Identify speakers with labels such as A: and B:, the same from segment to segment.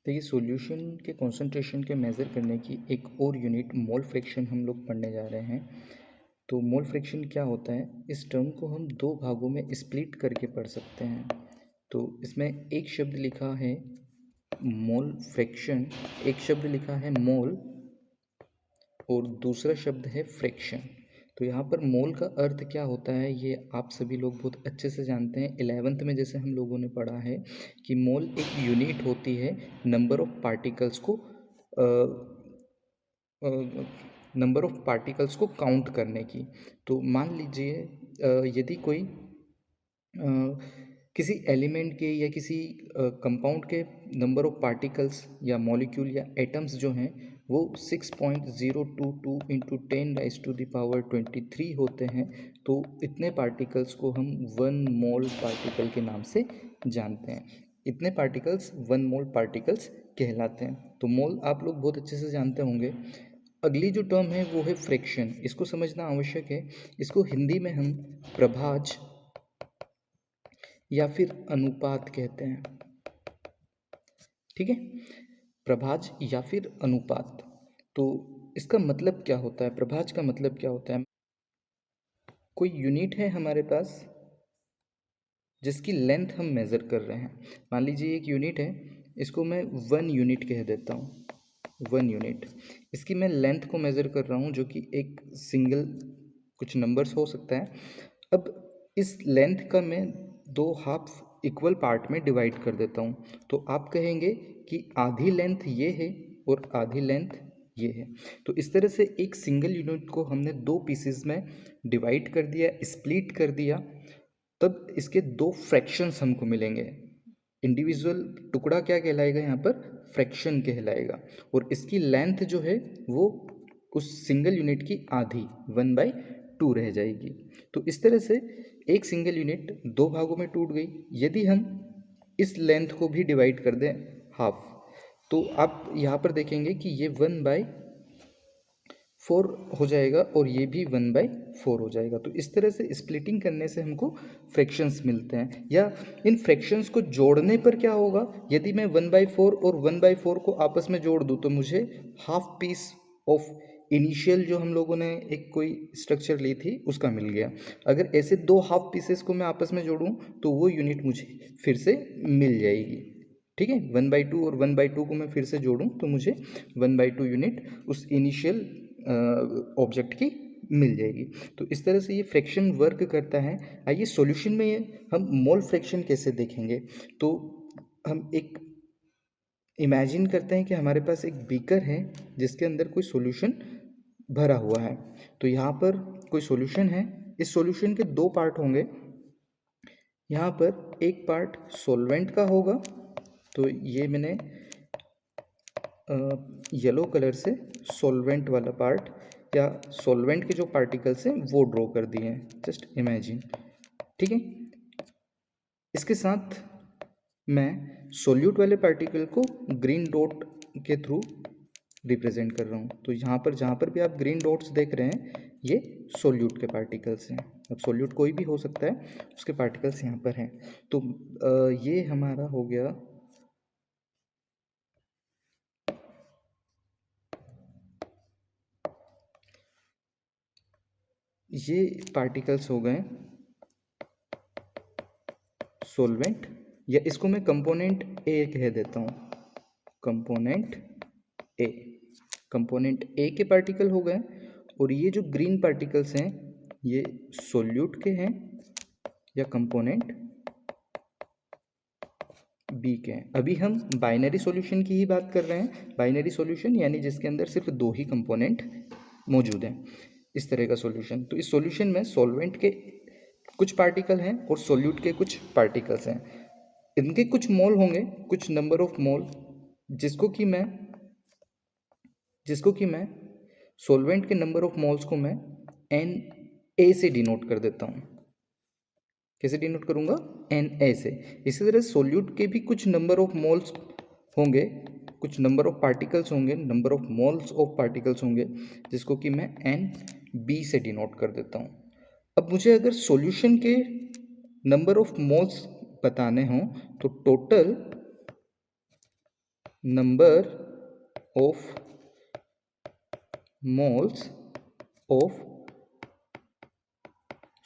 A: देखिए, सॉल्यूशन के कॉन्सेंट्रेशन के मेज़र करने की एक और यूनिट मोल फ्रैक्शन हम लोग पढ़ने जा रहे हैं। तो मोल फ्रैक्शन क्या होता है, इस टर्म को हम दो भागों में स्प्लिट करके पढ़ सकते हैं। तो इसमें एक शब्द लिखा है मोल फ्रैक्शन, एक शब्द लिखा है मोल और दूसरा शब्द है फ्रैक्शन। तो यहाँ पर मोल का अर्थ क्या होता है ये आप सभी लोग बहुत अच्छे से जानते हैं। 11th में जैसे हम लोगों ने पढ़ा है कि मोल एक यूनिट होती है नंबर ऑफ पार्टिकल्स को नंबर ऑफ पार्टिकल्स को काउंट करने की। तो मान लीजिए यदि कोई किसी एलिमेंट के या किसी कंपाउंड के नंबर ऑफ पार्टिकल्स या मॉलिक्यूल या एटम्स जो हैं वो 6.022 इंटू 10⁻⁻23 होते हैं। तो इतने पार्टिकल्स को हम 1 मोल पार्टिकल के नाम से जानते हैं। इतने पार्टिकल्स 1 मोल पार्टिकल्स कहलाते हैं। तो मोल आप लोग बहुत अच्छे से जानते होंगे। अगली जो टर्म है वो है फ्रैक्शन। इसको समझना आवश्यक है। इसको हिंदी में हम प्रभाज या फिर अनुपात कहते हैं। ठीक है, प्रभाज या फिर अनुपात। तो इसका मतलब क्या होता है, प्रभाज का मतलब क्या होता है? कोई यूनिट है हमारे पास जिसकी लेंथ हम मेज़र कर रहे हैं। मान लीजिए एक यूनिट है, इसको मैं 1 यूनिट कह देता हूँ। 1 यूनिट, इसकी मैं लेंथ को मेज़र कर रहा हूँ जो कि एक सिंगल कुछ नंबर्स हो सकता है। अब इस लेंथ का मैं दो हाफ इक्वल पार्ट में डिवाइड कर देता हूँ। तो आप कहेंगे कि आधी लेंथ ये है और आधी लेंथ ये है। तो इस तरह से एक सिंगल यूनिट को हमने दो पीसेस में डिवाइड कर दिया, स्प्लिट कर दिया, तब इसके दो फ्रैक्शंस हमको मिलेंगे। इंडिविजुअल टुकड़ा क्या कहलाएगा यहाँ पर? फ्रैक्शन कहलाएगा। और इसकी लेंथ जो है वो उस सिंगल यूनिट की आधी 1/2 रह जाएगी। तो इस तरह से एक सिंगल यूनिट दो भागों में टूट गई। यदि हम इस लेंथ को भी डिवाइड कर दें हाफ, तो आप यहाँ पर देखेंगे कि ये 1/4 हो जाएगा और ये भी 1/4 हो जाएगा। तो इस तरह से स्प्लिटिंग करने से हमको फ्रैक्शंस मिलते हैं। या इन फ्रैक्शंस को जोड़ने पर क्या होगा, यदि मैं 1/4 और 1/4 को आपस में जोड़ दूँ तो मुझे हाफ पीस ऑफ इनिशियल जो हम लोगों ने एक कोई स्ट्रक्चर ली थी उसका मिल गया। अगर ऐसे दो हाफ पीसेस को मैं आपस में जोड़ूँ तो वो यूनिट मुझे फिर से मिल जाएगी। ठीक है, 1/2 और 1/2 को मैं फिर से जोड़ूं तो मुझे 1/2 यूनिट उस इनिशियल ऑब्जेक्ट की मिल जाएगी। तो इस तरह से ये फ्रैक्शन वर्क करता है। आइए सॉल्यूशन में हम मोल फ्रैक्शन कैसे देखेंगे। तो हम एक इमेजिन करते हैं कि हमारे पास एक बीकर है जिसके अंदर कोई सॉल्यूशन भरा हुआ है। तो यहाँ पर कोई सॉल्यूशन है, इस सॉल्यूशन के दो पार्ट होंगे। यहाँ पर एक पार्ट सॉल्वेंट का होगा, तो ये मैंने येलो कलर से सॉल्वेंट वाला पार्ट या सॉल्वेंट के जो पार्टिकल्स हैं वो ड्रॉ कर दिए हैं, जस्ट इमेजिन। ठीक है, इसके साथ मैं सोल्यूट वाले पार्टिकल को ग्रीन डॉट के थ्रू रिप्रेजेंट कर रहा हूँ। तो यहाँ पर जहाँ पर भी आप ग्रीन डॉट्स देख रहे हैं ये सोल्यूट के पार्टिकल्स हैं। अब सोल्यूट कोई भी हो सकता है, उसके पार्टिकल्स यहाँ पर हैं। तो ये हमारा हो गया ये पार्टिकल्स हो गए सोलवेंट, या इसको मैं कंपोनेंट ए कह देता हूँ। कंपोनेंट ए, कंपोनेंट ए के पार्टिकल हो गए। और ये जो ग्रीन पार्टिकल्स हैं ये सोल्यूट के हैं या कंपोनेंट बी के हैं। अभी हम बाइनरी सॉल्यूशन की ही बात कर रहे हैं। बाइनरी सॉल्यूशन यानी जिसके अंदर सिर्फ दो ही कंपोनेंट मौजूद हैं, इस तरह का सॉल्यूशन। तो इस सॉल्यूशन में सॉल्वेंट के कुछ पार्टिकल हैं और सोल्यूट के कुछ पार्टिकल्स हैं। इनके कुछ मोल होंगे, कुछ नंबर ऑफ मोल, जिसको कि मैं सॉल्वेंट के नंबर ऑफ मोल्स को मैं एन ए से डिनोट कर देता हूँ। कैसे डिनोट करूँगा? एन ए से। इसी तरह सोल्यूट के भी कुछ नंबर ऑफ मोल्स होंगे, कुछ नंबर ऑफ पार्टिकल्स होंगे, number of moles of particles होंगे, जिसको कि मैं एन बी से डिनोट कर देता हूँ। अब मुझे अगर सॉल्यूशन के नंबर ऑफ मोल्स बताने हों तो total number of moles of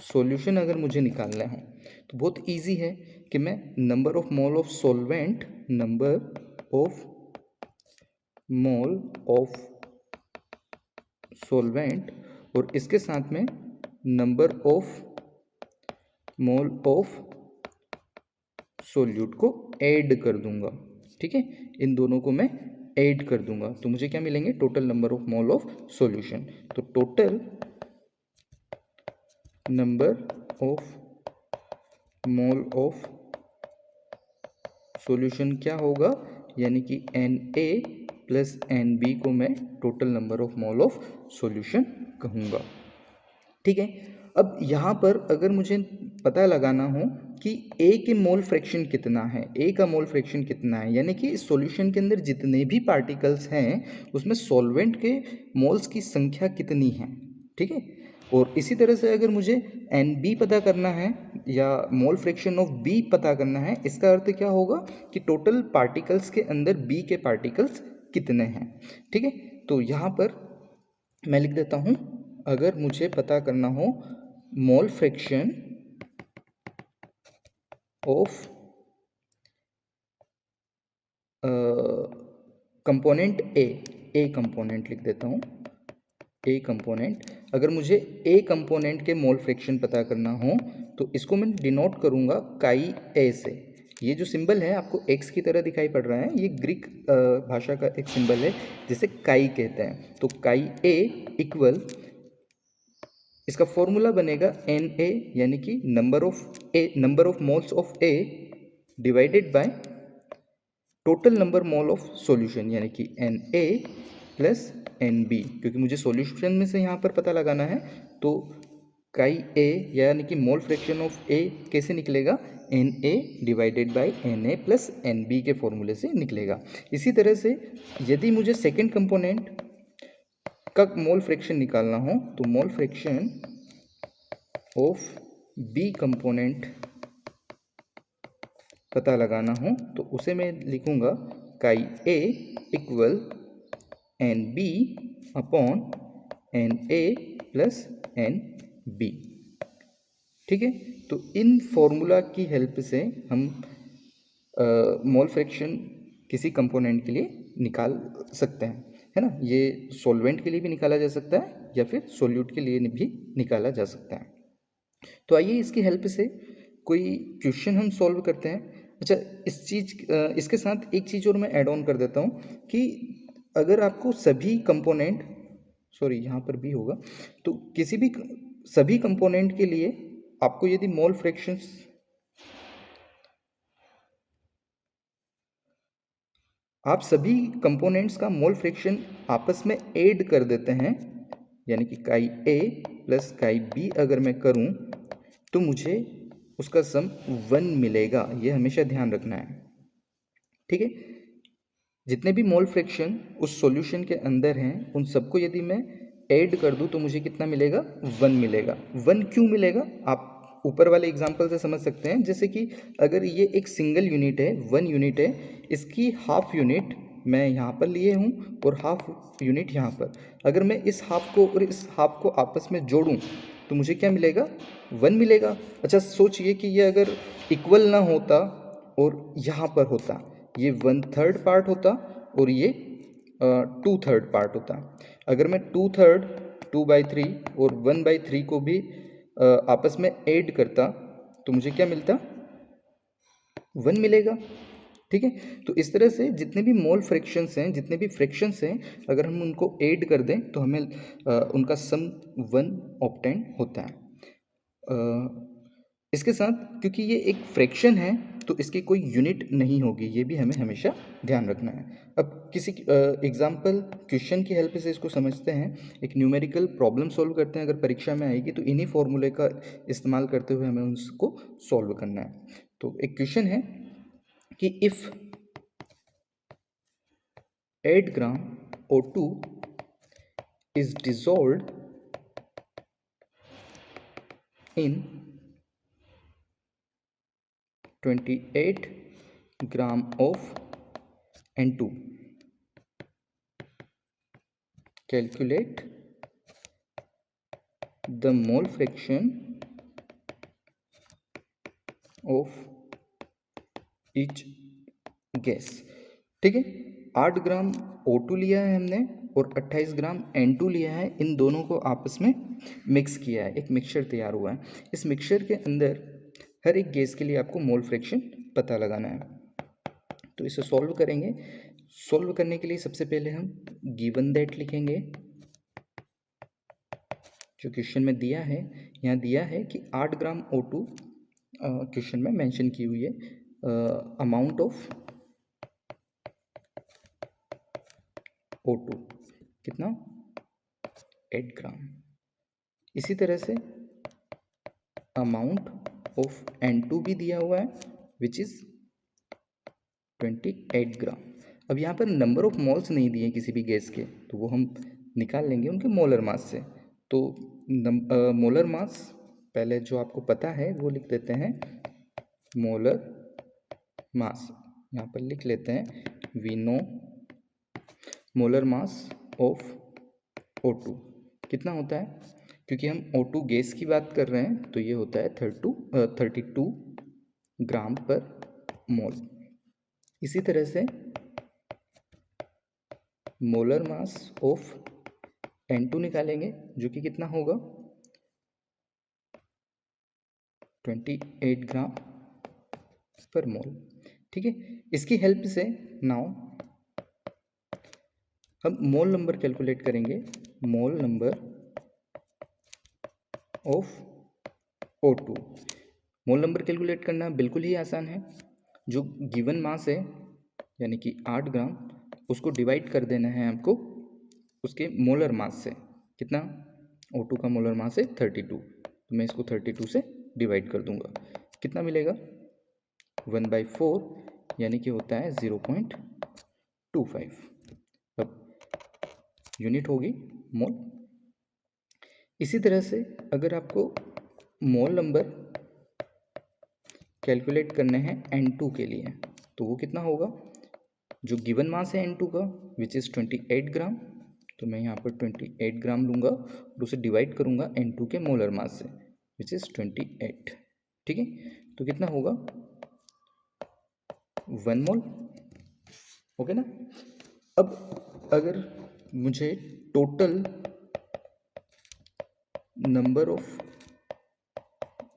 A: solution अगर मुझे निकालना है तो बहुत इजी है कि मैं number of mole of solvent, number of mole of solvent और इसके साथ में number of mole of solute को ऐड कर दूंगा। ठीक है, इन दोनों को मैं ऐड कर दूंगा तो मुझे क्या मिलेंगे, total number of mole of solution. तो total number of mole of solution क्या होगा, यानी कि Na प्लस Nb को मैं total number of mole of solution कहूँगा। ठीक है, अब यहाँ पर अगर मुझे पता लगाना हो कि A के मोल फ्रैक्शन कितना है, A का मोल फ्रैक्शन कितना है, यानी कि इस सॉल्यूशन के अंदर जितने भी पार्टिकल्स हैं उसमें सॉल्वेंट के मोल्स की संख्या कितनी है। ठीक है, और इसी तरह से अगर मुझे Nb पता करना है या मोल फ्रैक्शन ऑफ B पता करना है, इसका अर्थ क्या होगा कि टोटल पार्टिकल्स के अंदर B के पार्टिकल्स कितने हैं। ठीक है, तो यहाँ पर मैं लिख देता हूँ, अगर मुझे पता करना हो मोल fraction of component A component लिख देता हूँ, ए कंपोनेंट। अगर मुझे ए कंपोनेंट के मोल फ्रैक्शन पता करना हो तो इसको मैं डिनोट करूँगा काई ए से। ये जो सिंबल है आपको एक्स की तरह दिखाई पड़ रहा है, ये ग्रीक भाषा का एक सिंबल है जिसे काई कहते हैं। तो काई ए इक्वल, इसका फॉर्मूला बनेगा एन ए, यानी कि number of moles of A divided by total number mole of solution, यानी कि N A plus N B. क्योंकि मुझे सॉल्यूशन में से यहाँ पर पता लगाना है तो काई ए यानी कि मोल फ्रैक्शन ऑफ ए कैसे निकलेगा, N A divided by N A plus N B के फॉर्मूले से निकलेगा। इसी तरह से यदि मुझे सेकेंड कंपोनेंट का मोल फ्रैक्शन निकालना हो तो mole fraction of B component पता लगाना हो तो उसे मैं लिखूंगा chi A equal N B upon N A plus N B. ठीक है, तो इन फॉर्मूला की हेल्प से हम मोल फ्रैक्शन किसी कंपोनेंट के लिए निकाल सकते हैं, है ना। ये सॉल्वेंट के लिए भी निकाला जा सकता है या फिर सोल्यूट के लिए भी निकाला जा सकता है। तो आइए इसकी हेल्प से कोई क्वेश्चन हम सॉल्व करते हैं। अच्छा, इसके साथ एक चीज़ और मैं ऐड ऑन कर देता हूँ कि अगर आपको सभी कंपोनेंट, सॉरी यहाँ पर भी होगा, तो सभी कंपोनेंट के लिए आपको यदि मोल फ्रैक्शंस, आप सभी कंपोनेंट्स का मोल फ्रैक्शन आपस में ऐड कर देते हैं, यानी कि काई ए प्लस काई बी अगर मैं करूं तो मुझे उसका सम 1 मिलेगा। ये हमेशा ध्यान रखना है। ठीक है, जितने भी मोल फ्रैक्शन उस सॉल्यूशन के अंदर हैं उन सबको यदि मैं ऐड कर दूं तो मुझे कितना मिलेगा, 1 मिलेगा। 1 क्यों मिलेगा आप ऊपर वाले एग्जाम्पल से समझ सकते हैं। जैसे कि अगर ये एक सिंगल यूनिट है, 1 यूनिट है, इसकी हाफ यूनिट मैं यहाँ पर लिए हूँ और हाफ यूनिट यहाँ पर, अगर मैं इस हाफ को और इस हाफ को आपस में जोड़ूँ तो मुझे क्या मिलेगा, 1 मिलेगा। अच्छा सोचिए कि ये अगर इक्वल ना होता और यहाँ पर होता, ये 1/3 पार्ट होता और ये 2/3 पार्ट होता। अगर मैं 2/3, 2/3 और 1/3 को भी आपस में ऐड करता तो मुझे क्या मिलता, 1 मिलेगा। ठीक है, तो इस तरह से जितने भी मोल फ्रैक्शंस हैं, जितने भी फ्रैक्शंस हैं, अगर हम उनको ऐड कर दें तो हमें उनका सम 1 ऑब्टेन होता है। इसके साथ क्योंकि ये एक फ्रैक्शन है तो इसकी कोई यूनिट नहीं होगी, ये भी हमें हमेशा ध्यान रखना है। अब किसी एग्जाम्पल क्वेश्चन की हेल्प से इसको समझते हैं, एक न्यूमेरिकल प्रॉब्लम सॉल्व करते हैं। अगर परीक्षा में आएगी तो इन्हीं फॉर्मूले का इस्तेमाल करते हुए हमें उसको सॉल्व करना है। तो एक क्वेश्चन है कि if 8 gram O2 is dissolved in 28 gram of N2. Calculate the mole fraction of each gas. ठीक है, 8 ग्राम O2 लिया है हमने और 28 ग्राम N2 लिया है। इन दोनों को आपस में मिक्स किया है, एक मिक्सचर तैयार हुआ है। इस मिक्सचर के अंदर हर एक गैस के लिए आपको मोल फ्रैक्शन पता लगाना है। तो इसे सॉल्व करेंगे। सॉल्व करने के लिए सबसे पहले हम गिवन दैट लिखेंगे, जो क्वेश्चन में दिया है। यहाँ दिया है कि 8 ग्राम O2 क्वेश्चन में मेंशन की हुई है, अमाउंट ऑफ O2 कितना, 8 ग्राम। इसी तरह से अमाउंट ऑफ N2 भी दिया हुआ है, विच इज़ 28 ग्राम। अब यहाँ पर नंबर ऑफ मोल्स नहीं दिए किसी भी गैस के, तो वो हम निकाल लेंगे उनके मोलर मास से। तो मोलर मास पहले जो आपको पता है वो लिख देते हैं, मोलर मास यहाँ पर लिख लेते हैं, we know molar mass of O2 कितना होता है। क्योंकि हम O2 गैस की बात कर रहे हैं तो ये होता है 32 ग्राम पर मोल। इसी तरह से मोलर मास ऑफ N2 निकालेंगे, जो कि कितना होगा, 28 ग्राम पर मोल। ठीक है, इसकी हेल्प से नाउ हम मोल नंबर कैलकुलेट करेंगे। Mole number of O2। Mole number calculate करना बिल्कुल ही आसान है। जो गिवन मास है यानी कि 8 ग्राम, उसको डिवाइड कर देना है आपको उसके मोलर मास से। कितना, O2 का मोलर मास है 32, तो मैं इसको 32 से डिवाइड कर दूंगा। कितना मिलेगा, 1/4, यानी कि होता है 0.25। अब यूनिट होगी मोल। इसी तरह से अगर आपको मोल नंबर कैलकुलेट करने हैं N2 के लिए, तो वो कितना होगा, जो गिवन मास है N2 का विच इज़ 28 ग्राम, तो मैं यहाँ पर 28 ग्राम लूँगा और उसे डिवाइड करूँगा N2 के मोलर मास से विच इज़ 28। ठीक है, तो कितना होगा, 1 मोल। ओके ना। अब अगर मुझे total number of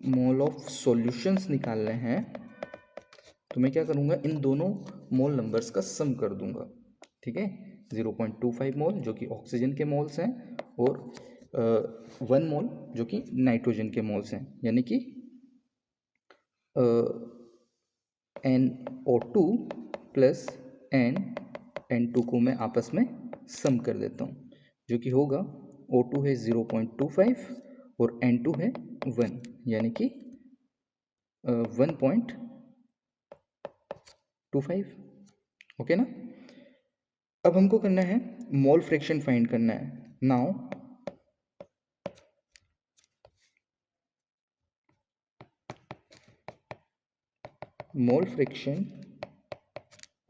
A: mole of solutions निकालने हैं, तो मैं क्या करूँगा, इन दोनों मोल नंबर्स का सम कर दूंगा। ठीक है, 0.25 मोल जो कि ऑक्सीजन के मोल्स हैं और 1 मोल जो कि नाइट्रोजन के मोल्स हैं, यानी कि NO2 प्लस N2 को मैं आपस में सम कर देता हूँ, जो कि होगा O2 है 0.25 और N2 है 1, यानी कि 1.25। ओके ना। अब हमको करना है मोल फ्रैक्शन फाइंड करना है। Now mole fraction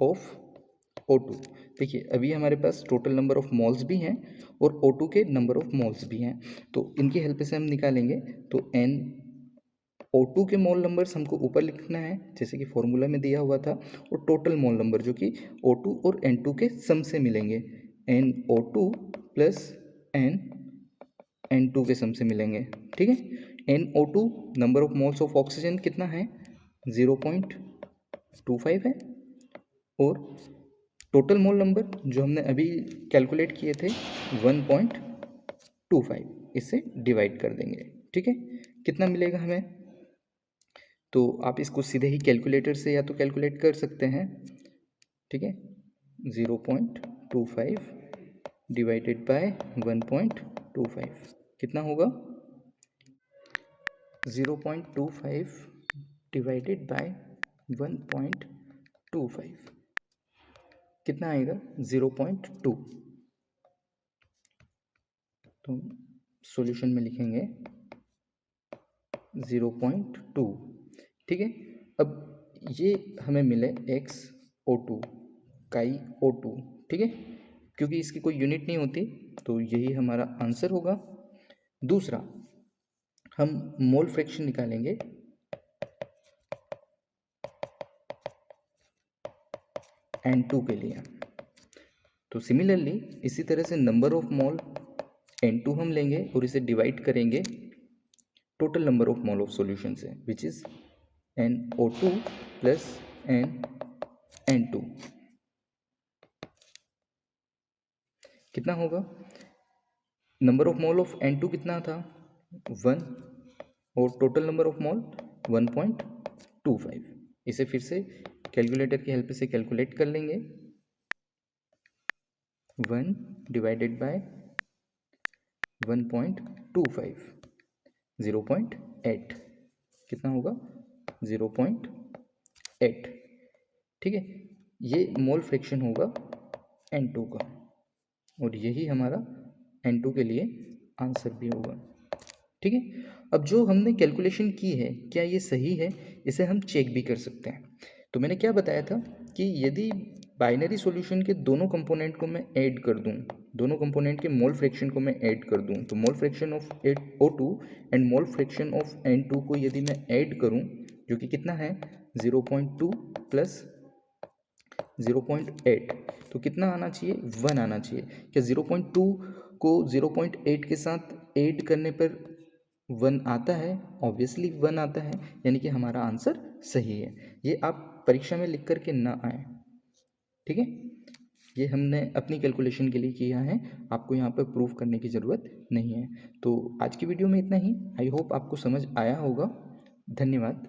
A: of O2। देखिए अभी हमारे पास टोटल नंबर ऑफ मोल्स भी हैं और O2 के नंबर ऑफ मोल्स भी हैं, तो इनकी हेल्प से हम निकालेंगे। तो O2 के मोल नंबर्स हमको ऊपर लिखना है जैसे कि फॉर्मूला में दिया हुआ था, और टोटल मोल नंबर जो कि O2 और N2 के सम से मिलेंगे, NO2 प्लस N2 के सम से मिलेंगे। ठीक है, NO2 number of moles of oxygen कितना है, 0.25 है, और टोटल मोल नंबर जो हमने अभी कैलकुलेट किए थे 1.25, इससे डिवाइड कर देंगे। ठीक है, कितना मिलेगा हमें, तो आप इसको सीधे ही कैलकुलेटर से या तो कैलकुलेट कर सकते हैं। ठीक है, 0.25 डिवाइडेड बाय 1.25 कितना होगा, 0.25 डिवाइडेड बाय 1.25 कितना आएगा, 0.2। तो सॉल्यूशन में लिखेंगे 0.2। ठीक है, अब ये हमें मिले XO2, काई O2, ठीक है, क्योंकि इसकी कोई यूनिट नहीं होती तो यही हमारा आंसर होगा। दूसरा, हम मोल फ्रैक्शन निकालेंगे N2 के लिए। तो सिमिलरली इसी तरह से नंबर ऑफ मोल N2 हम लेंगे और इसे डिवाइड करेंगे total number of mole of solution से, which is NO2 plus N2। कितना होगा? Number of mole of N2 कितना था? 1, और टोटल नंबर ऑफ मोल 1.25। इसे फिर से कैलकुलेटर की हेल्प से कैलकुलेट कर लेंगे। 1 डिवाइडेड बाय 1.25, 0.8, कितना होगा? 0.8, ठीक है। ये मोल फ्रैक्शन होगा N2 का, और यही हमारा N2 के लिए आंसर भी होगा, ठीक है। अब जो हमने कैलकुलेशन की है, क्या ये सही है? इसे हम चेक भी कर सकते हैं। तो मैंने क्या बताया था कि यदि बाइनरी सॉल्यूशन के दोनों कंपोनेंट को मैं ऐड कर दूं, दोनों कंपोनेंट के मोल फ्रैक्शन को मैं ऐड कर दूं, तो mole fraction of O2 and mole fraction of N2 को यदि मैं ऐड करूं, जो कि कितना है 0.2 प्लस 0.8, तो कितना आना चाहिए? 1 आना चाहिए। क्या 0.2 को 0.8 के साथ ऐड करने पर 1 आता है? ऑब्वियसली 1 आता है, यानी कि हमारा आंसर सही है। ये आप परीक्षा में लिख करके ना आए, ठीक है। ये हमने अपनी कैलकुलेशन के लिए किया है, आपको यहाँ पर प्रूफ करने की ज़रूरत नहीं है। तो आज की वीडियो में इतना ही। आई होप आपको समझ आया होगा। धन्यवाद।